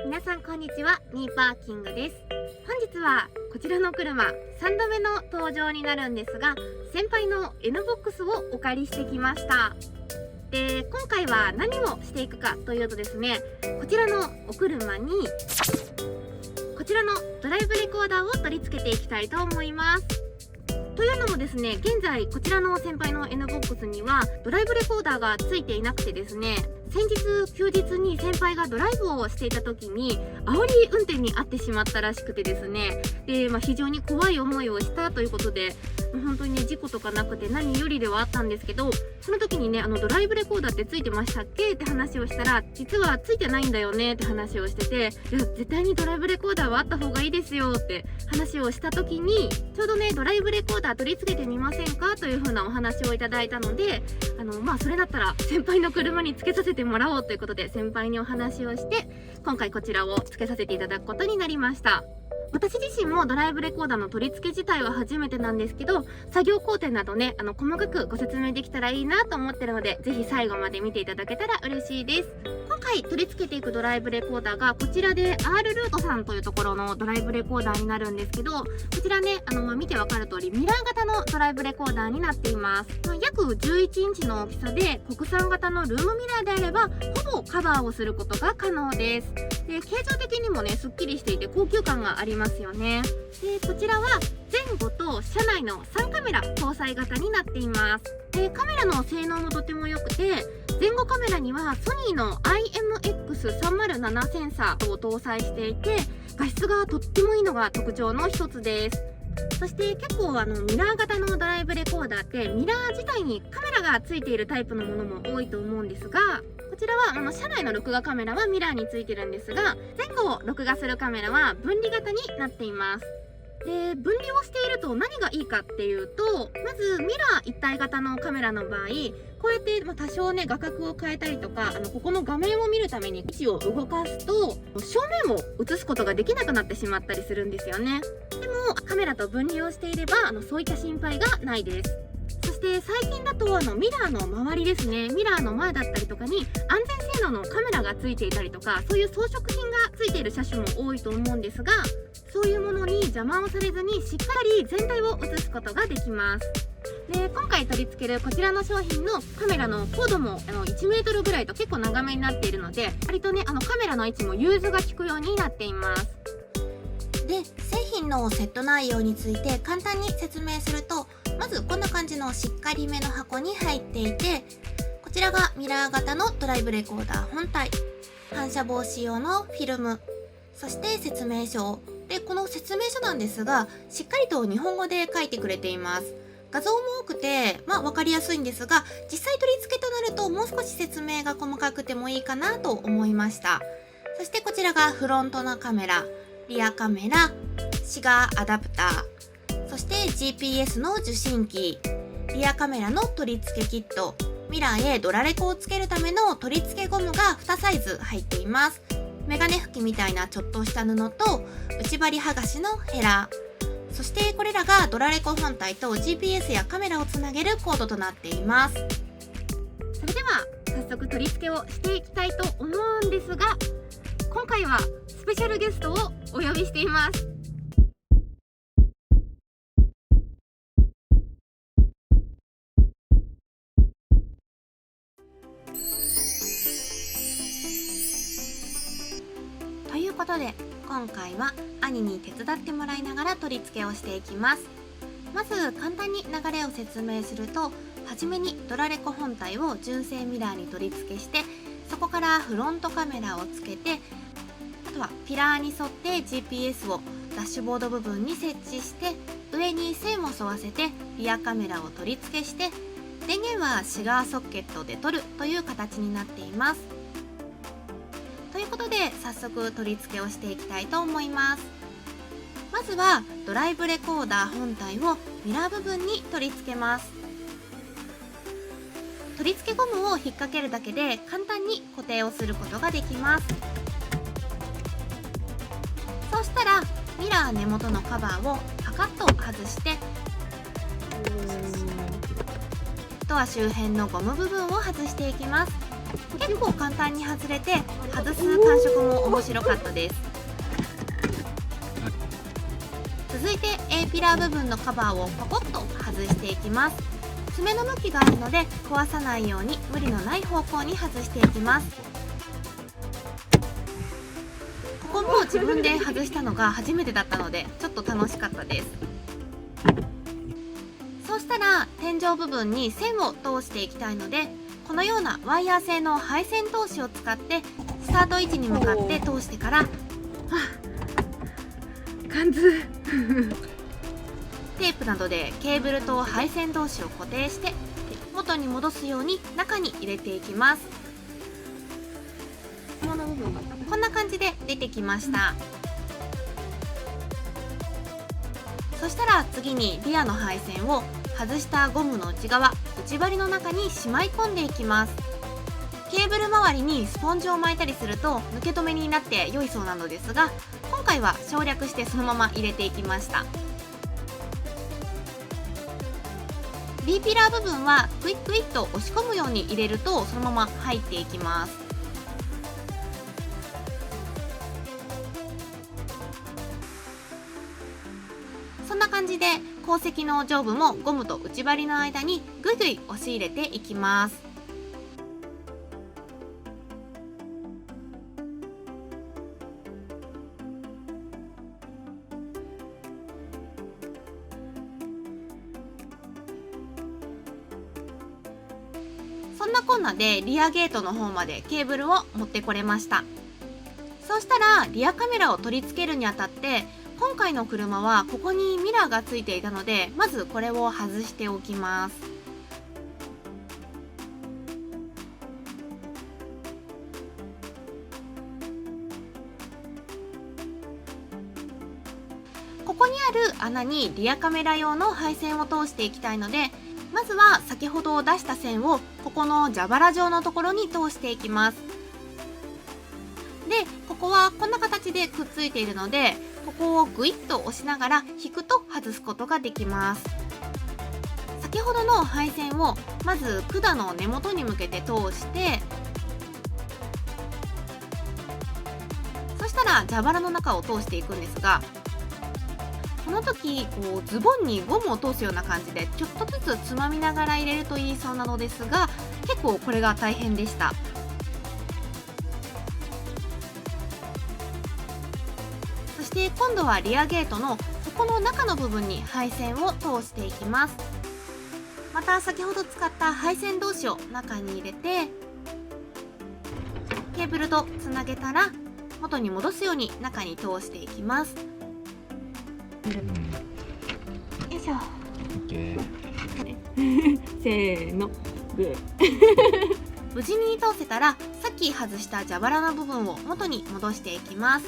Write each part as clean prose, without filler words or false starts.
皆さんこんにちは、ニーパーキングです。本日はこちらの車3度目の登場になるんですが、先輩の N ボックスをお借りしてきました。で、今回は何をしていくかというとですね、こちらのお車にこちらのドライブレコーダーを取り付けていきたいと思います。というのもですね、現在こちらの先輩の N ボックスにはドライブレコーダーがついていなくてですね、先日休日に先輩がドライブをしていた時に煽り運転に遭ってしまったらしくてですね、で、非常に怖い思いをしたということで、本当にね、事故とかなくて何よりではあったんですけど、その時にね、ドライブレコーダーってついてましたっけって話をしたら、実はついてないんだよねって話をしてて、いや絶対にドライブレコーダーはあった方がいいですよって話をした時に、ちょうどね、ドライブレコーダー取り付けてみませんかという風なお話をいただいたので、それだったら先輩の車につけさせてもらおうということで、先輩にお話をして今回こちらをつけさせていただくことになりました。私自身もドライブレコーダーの取り付け自体は初めてなんですけど、作業工程などね、細かくご説明できたらいいなと思ってるので、ぜひ最後まで見ていただけたら嬉しいです。今回取り付けていくドライブレコーダーがこちらで R ルートさんというところのドライブレコーダーになるんですけど、こちらね、見てわかる通りミラー型のドライブレコーダーになっています。約11インチの大きさで、国産型のルームミラーであればほぼカバーをすることが可能です。で、形状的にもね、すっきりしていて高級感がありますよね。で、こちらは前後と車内の3カメラ搭載型になっています。で、カメラの性能もとても良くて、前後カメラにはソニーの IMX307 センサーを搭載していて、画質がとってもいいのが特徴の一つです。そして結構ミラー型のドライブレコーダーってミラー自体にカメラがついているタイプのものも多いと思うんですが、こちらは車内の録画カメラはミラーについてるんですが、前後を録画するカメラは分離型になっています。で、分離をしていると何がいいかっていうと、まずミラー一体型のカメラの場合、こうやって多少ね、画角を変えたりとか、ここの画面を見るために位置を動かすと正面を映すことができなくなってしまったりするんですよね。でもカメラと分離をしていればそういった心配がないです。そして最近だとミラーの周りですね、ミラーの前だったりとかに安全性能のカメラがついていたりとか、そういう装飾品がついている車種も多いと思うんですが、そういうものに邪魔をされずにしっかり全体を映すことができます。で、今回取り付けるこちらの商品のカメラの高度も1メートルぐらいと結構長めになっているので、割とね、カメラの位置も融通が利くようになっています。で、製品のセット内容について簡単に説明すると、まずこんな感じのしっかりめの箱に入っていて、こちらがミラー型のドライブレコーダー本体、反射防止用のフィルム、そして説明書で、この説明書なんですが、しっかりと日本語で書いてくれています。画像も多くて分かりやすいんですが、実際取り付けとなるともう少し説明が細かくてもいいかなと思いました。そしてこちらがフロントのカメラ、リアカメラ、シガーアダプター、そして GPS の受信機、リアカメラの取り付けキット、ミラーへドラレコをつけるための取り付けゴムが2サイズ入っています。メガネ拭きみたいなちょっとした布と内張り剥がしのヘラ、そしてこれらがドラレコ本体と GPS やカメラをつなげるコードとなっています。それでは早速取り付けをしていきたいと思うんですが、今回はスペシャルゲストをお呼びしています。ということで、今回は兄に手伝ってもらいながら取り付けをしていきます。まず簡単に流れを説明すると、はじめにドラレコ本体を純正ミラーに取り付けして、そこからフロントカメラをつけて、あとはピラーに沿って GPS をダッシュボード部分に設置して、上に線を沿わせてリアカメラを取り付けして、電源はシガーソッケットで取るという形になっています。ということで、早速取り付けをしていきたいと思います。まずはドライブレコーダー本体をミラー部分に取り付けます。取り付けゴムを引っ掛けるだけで簡単に固定をすることができます。そうしたらミラー根元のカバーをパカッと外して、ドア周辺のゴム部分を外していきます。結構簡単に外れて外す感触も面白かったです。続いて A ピラー部分のカバーをパコッと外していきます。爪の向きがあるので壊さないように無理のない方向に外していきます。ここも自分で外したのが初めてだったのでちょっと楽しかったです。そうしたら天井部分に線を通していきたいので、このようなワイヤー製の配線通しを使ってスタート位置に向かって通してから、感じテープなどでケーブルと配線同士を固定して元に戻すように中に入れていきます。こんな感じで出てきました。そしたら次にリアの配線を外したゴムの内側、内張りの中にしまい込んでいきます。ケーブル周りにスポンジを巻いたりすると抜け止めになって良いそうなのですが、今回は省略してそのまま入れていきました。B ピラー部分はクイックイッと押し込むように入れるとそのまま入っていきます。そんな感じで鉱石の上部もゴムと内張りの間にぐいぐい押し入れていきます。そんなこんなでリアゲートの方までケーブルを持ってこれました。そうしたらリアカメラを取り付けるにあたって、今回の車はここにミラーがついていたので、まずこれを外しておきます。ここにある穴にリアカメラ用の配線を通していきたいので、まずは先ほど出した線をここの蛇腹状のところに通していきます。で、ここはこんな形でくっついているので、ここをグイッと押しながら引くと外すことができます。先ほどの配線をまず管の根元に向けて通して、そしたら蛇腹の中を通していくんですが、この時こうズボンにゴムを通すような感じでちょっとずつつまみながら入れるといいそうなのですが、結構これが大変でした。そして今度はリアゲートのここの中の部分に配線を通していきます。また先ほど使った配線同士を中に入れてケーブルとつなげたら元に戻すように中に通していきます。よいしょ。せーの、グー。無事に通せたら、さっき外した蛇腹の部分を元に戻していきます。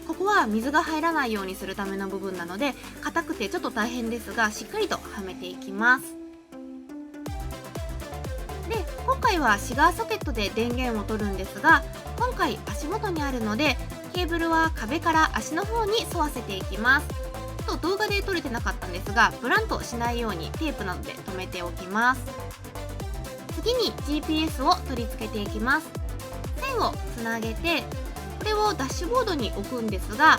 ここは水が入らないようにするための部分なので、硬くてちょっと大変ですが、しっかりとはめていきます。で、今回はシガーソケットで電源を取るんですが、今回足元にあるので、ケーブルは壁から足の方に沿わせていきます。動画で撮れてなかったんですが、ブランとしないようにテープなどで留めておきます。次に GPS を取り付けていきます。線をつなげて、これをダッシュボードに置くんですが、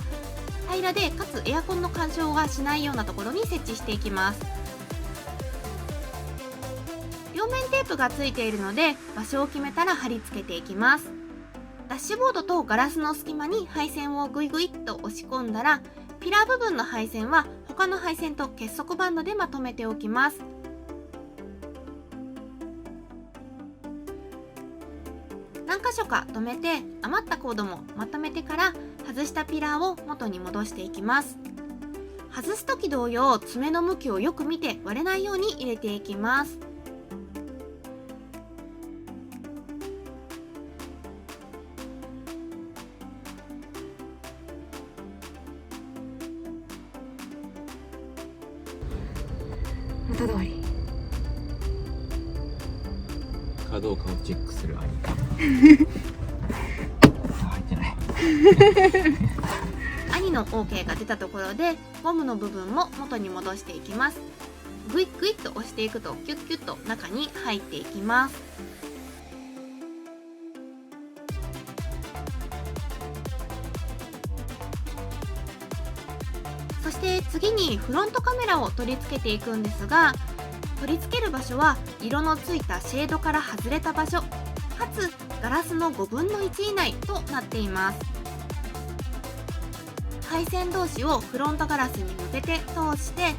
平らでかつエアコンの干渉がしないようなところに設置していきます。両面テープがついているので、場所を決めたら貼り付けていきます。ダッシュボードとガラスの隙間に配線をグイグイっと押し込んだら、ピラー部分の配線は他の配線と結束バンドでまとめておきます。何箇所か留めて余ったコードもまとめてから外したピラーを元に戻していきます。外す時同様、爪の向きをよく見て割れないように入れていきます。元通り。かどうかをチェックする兄か。入ってない。兄の OK が出たところでゴムの部分も元に戻していきます。グイッグイッと押していくとキュッキュッと中に入っていきます。そして次にフロントカメラを取り付けていくんですが、取り付ける場所は色のついたシェードから外れた場所、かつガラスの5分の1以内となっています。配線同士をフロントガラスに向けて通して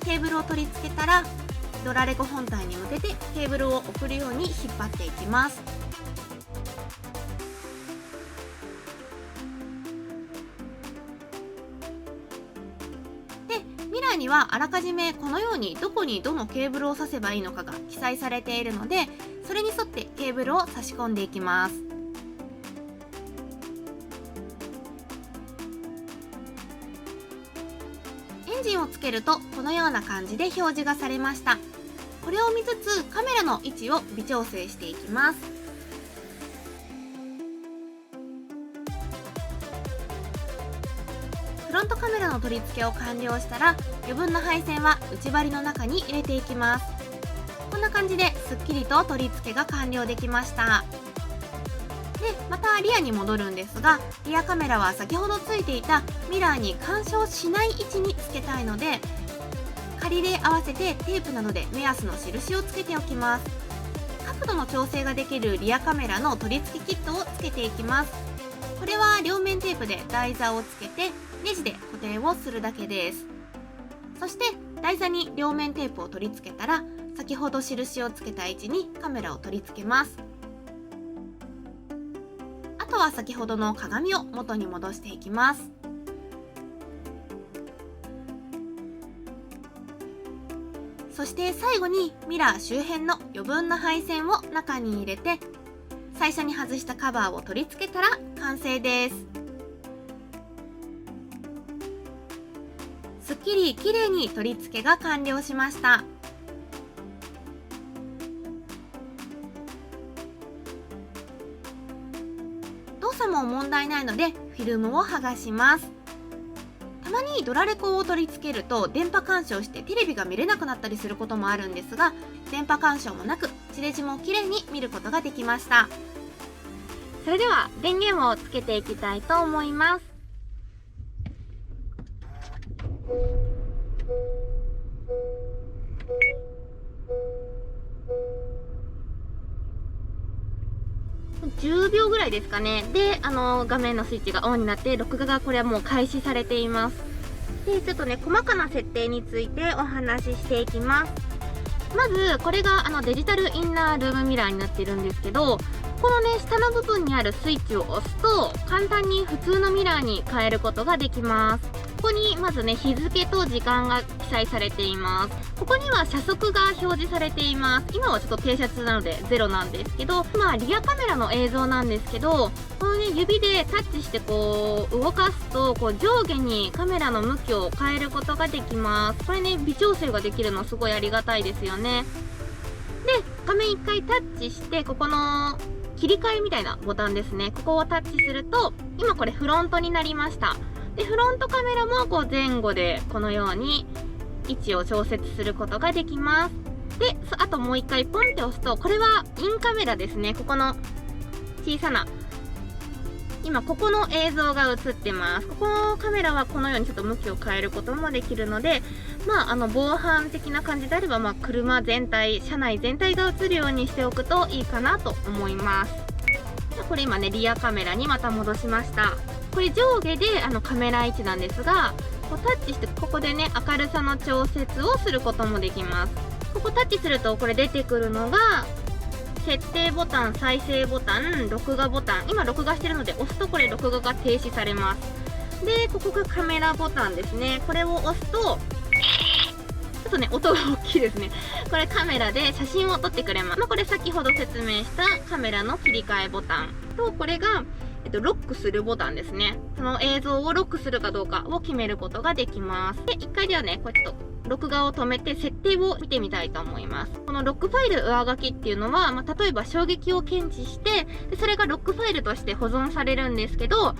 ケーブルを取り付けたら、ドラレコ本体に向けてケーブルを送るように引っ張っていきます。で、ミラーにはあらかじめこのようにどこにどのケーブルを挿せばいいのかが記載されているので、それに沿ってケーブルを差し込んでいきます。エンジンをつけるとこのような感じで表示がされました。これを見つつカメラの位置を微調整していきます。フロントカメラの取り付けを完了したら、余分な配線は内張りの中に入れていきます。こんな感じですっきりと取り付けが完了できました。で、またリアに戻るんですが、リアカメラは先ほどついていたミラーに干渉しない位置につけたいので、仮で合わせてテープなどで目安の印をつけておきます。角度の調整ができるリアカメラの取り付けキットをつけていきます。これは両面テープで台座をつけてネジで固定をするだけです。そして台座に両面テープを取り付けたら、先ほど印をつけた位置にカメラを取り付けます。あとは先ほどの鏡を元に戻していきます。そして最後にミラー周辺の余分な配線を中に入れて、最初に外したカバーを取り付けたら完成です。すっきり綺麗に取り付けが完了しました。動作も問題ないのでフィルムを剥がします。たまにドラレコを取り付けると電波干渉してテレビが見れなくなったりすることもあるんですが、電波干渉もなく地デジも綺麗に見ることができました。それでは電源をつけていきたいと思います。10秒ぐらいですかね。で、画面のスイッチがオンになって録画がこれはもう開始されています。で、ちょっとね、細かな設定についてお話ししていきます。まずこれがデジタルインナールームミラーになってるんですけど、このね、下の部分にあるスイッチを押すと簡単に普通のミラーに変えることができます。ここにまずね、日付と時間が記載されています。ここには車速が表示されています。今はちょっと停車中なので0なんですけど、リアカメラの映像なんですけど、このね、指でタッチしてこう動かすと上下にカメラの向きを変えることができます。これね、微調整ができるのすごいありがたいですよね。で、画面1回タッチして、ここの切り替えみたいなボタンですね、ここをタッチすると今これフロントになりました。で、フロントカメラも前後でこのように位置を調節することができます。で、あともう一回ポンって押すと、これはインカメラですね。ここの小さな、今ここの映像が映ってます。ここのカメラはこのようにちょっと向きを変えることもできるので、防犯的な感じであれば、車全体、車内全体が映るようにしておくといいかなと思います。これ今ね、リアカメラにまた戻しました。これ上下でカメラ位置なんですが、タッチしてここでね、明るさの調節をすることもできます。ここタッチするとこれ出てくるのが設定ボタン、再生ボタン、録画ボタン。今録画してるので押すとこれ録画が停止されます。で、ここがカメラボタンですね。これを押すとちょっとね、音が大きいですね。これカメラで写真を撮ってくれます。これ先ほど説明したカメラの切り替えボタンと、これがロックするボタンですね。その映像をロックするかどうかを決めることができます。で、1回ではね、これちょっと録画を止めて設定を見てみたいと思います。このロックファイル上書きっていうのは、例えば衝撃を検知してで、それがロックファイルとして保存されるんですけど、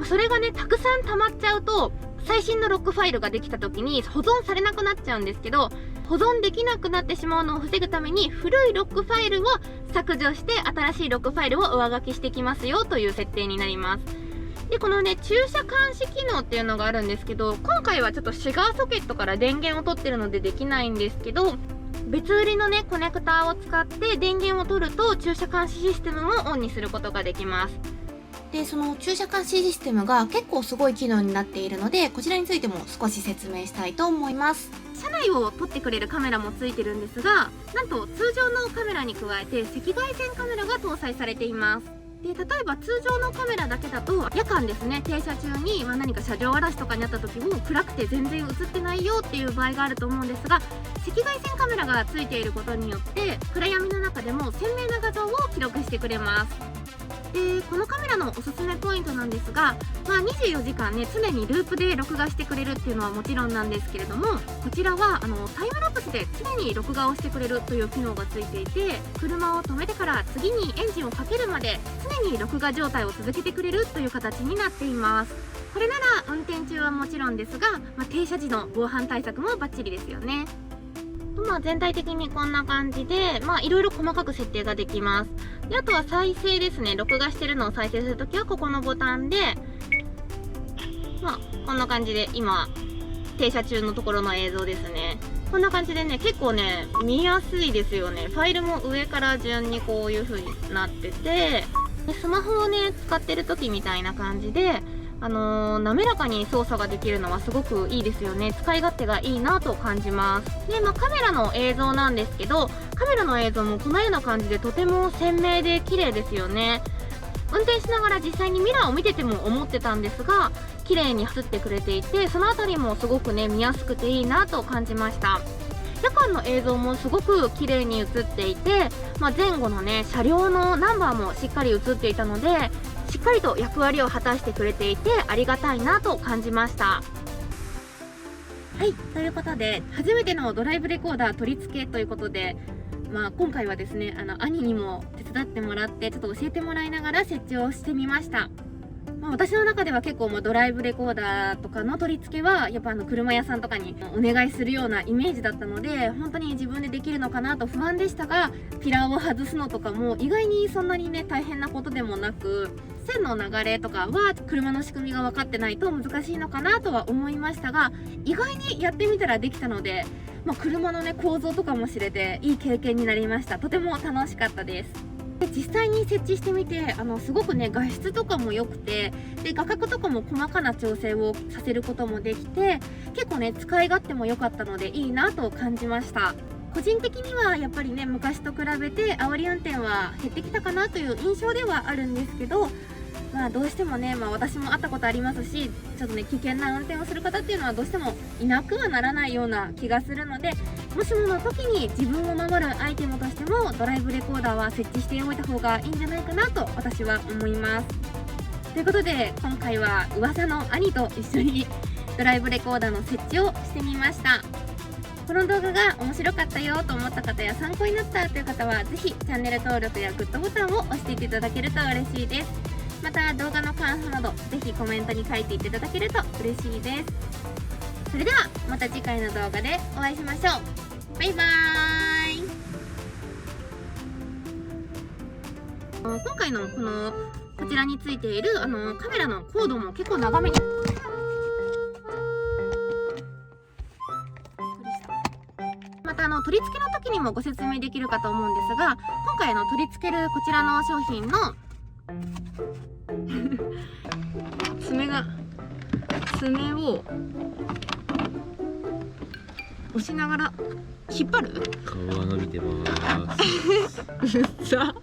それがね、たくさん溜まっちゃうと最新のロックファイルができた時に保存されなくなっちゃうんですけど、保存できなくなってしまうのを防ぐために古いロックファイルを削除して新しいロックファイルを上書きしてきますよという設定になります。でこのね駐車監視機能っていうのがあるんですけど、今回はちょっとシガーソケットから電源を取ってるのでできないんですけど、別売りのねコネクターを使って電源を取ると駐車監視システムもオンにすることができます。でその駐車監視システムが結構すごい機能になっているので、こちらについても少し説明したいと思います。車内を撮ってくれるカメラもついてるんですが、なんと通常のカメラに加えて赤外線カメラが搭載されています。で例えば通常のカメラだけだと夜間ですね、停車中に、何か車上荒らしとかにあった時も暗くて全然映ってないよっていう場合があると思うんですが、赤外線カメラがついていることによって暗闇の中でも鮮明な画像を記録してくれます。でこのカメラのおすすめポイントなんですが、24時間ね常にループで録画してくれるっていうのはもちろんなんですけれども、こちらはタイムラプスで常に録画をしてくれるという機能がついていて、車を止めてから次にエンジンをかけるまで常に録画状態を続けてくれるという形になっています。これなら運転中はもちろんですが、停車時の防犯対策もバッチリですよね。全体的にこんな感じで、いろいろ細かく設定ができます。であとは再生ですね。録画してるのを再生するときはここのボタンで、こんな感じで今停車中のところの映像ですね。こんな感じでね結構ね見やすいですよね。ファイルも上から順にこういう風になってて、でスマホをね使ってる時みたいな感じで滑らかに操作ができるのはすごくいいですよね。使い勝手がいいなと感じます。で、カメラの映像なんですけど、カメラの映像もこのような感じでとても鮮明で綺麗ですよね。運転しながら実際にミラーを見てても思ってたんですが、綺麗に映ってくれていて、そのあたりもすごくね見やすくていいなと感じました。夜間の映像もすごく綺麗に映っていて、前後のね車両のナンバーもしっかり映っていたので、しっかりと役割を果たしてくれていてありがたいなと感じました。はい、ということで初めてのドライブレコーダー取り付けということで、今回はですね兄にも手伝ってもらってちょっと教えてもらいながら設置をしてみました。私の中では結構ドライブレコーダーとかの取り付けはやっぱ車屋さんとかにお願いするようなイメージだったので、本当に自分でできるのかなと不安でしたが、ピラーを外すのとかも意外にそんなにね大変なことでもなく、線の流れとかは車の仕組みが分かってないと難しいのかなとは思いましたが、意外にやってみたらできたので、車のね構造とかも知れていい経験になりました。とても楽しかったです。で実際に設置してみてすごくね画質とかも良くて、で画角とかも細かな調整をさせることもできて、結構ね使い勝手も良かったのでいいなと感じました。個人的にはやっぱりね昔と比べて煽り運転は減ってきたかなという印象ではあるんですけど、どうしてもね、私も会ったことありますし、ちょっとね危険な運転をする方っていうのはどうしてもいなくはならないような気がするので、もしもの時に自分を守るアイテムとしてもドライブレコーダーは設置しておいた方がいいんじゃないかなと私は思います。ということで今回は噂の兄と一緒にドライブレコーダーの設置をしてみました。この動画が面白かったよと思った方や参考になったという方はぜひチャンネル登録やグッドボタンを押していただけると嬉しいです。また動画の感想などぜひコメントに書いていただけると嬉しいです。それではまた次回の動画でお会いしましょう。バイバーイ。今回のこちらについているカメラのコードも結構長めにまた取り付けの時にもご説明できるかと思うんですが、今回取り付けるこちらの商品の爪を押しながら引っ張る？顔が伸びてます。さ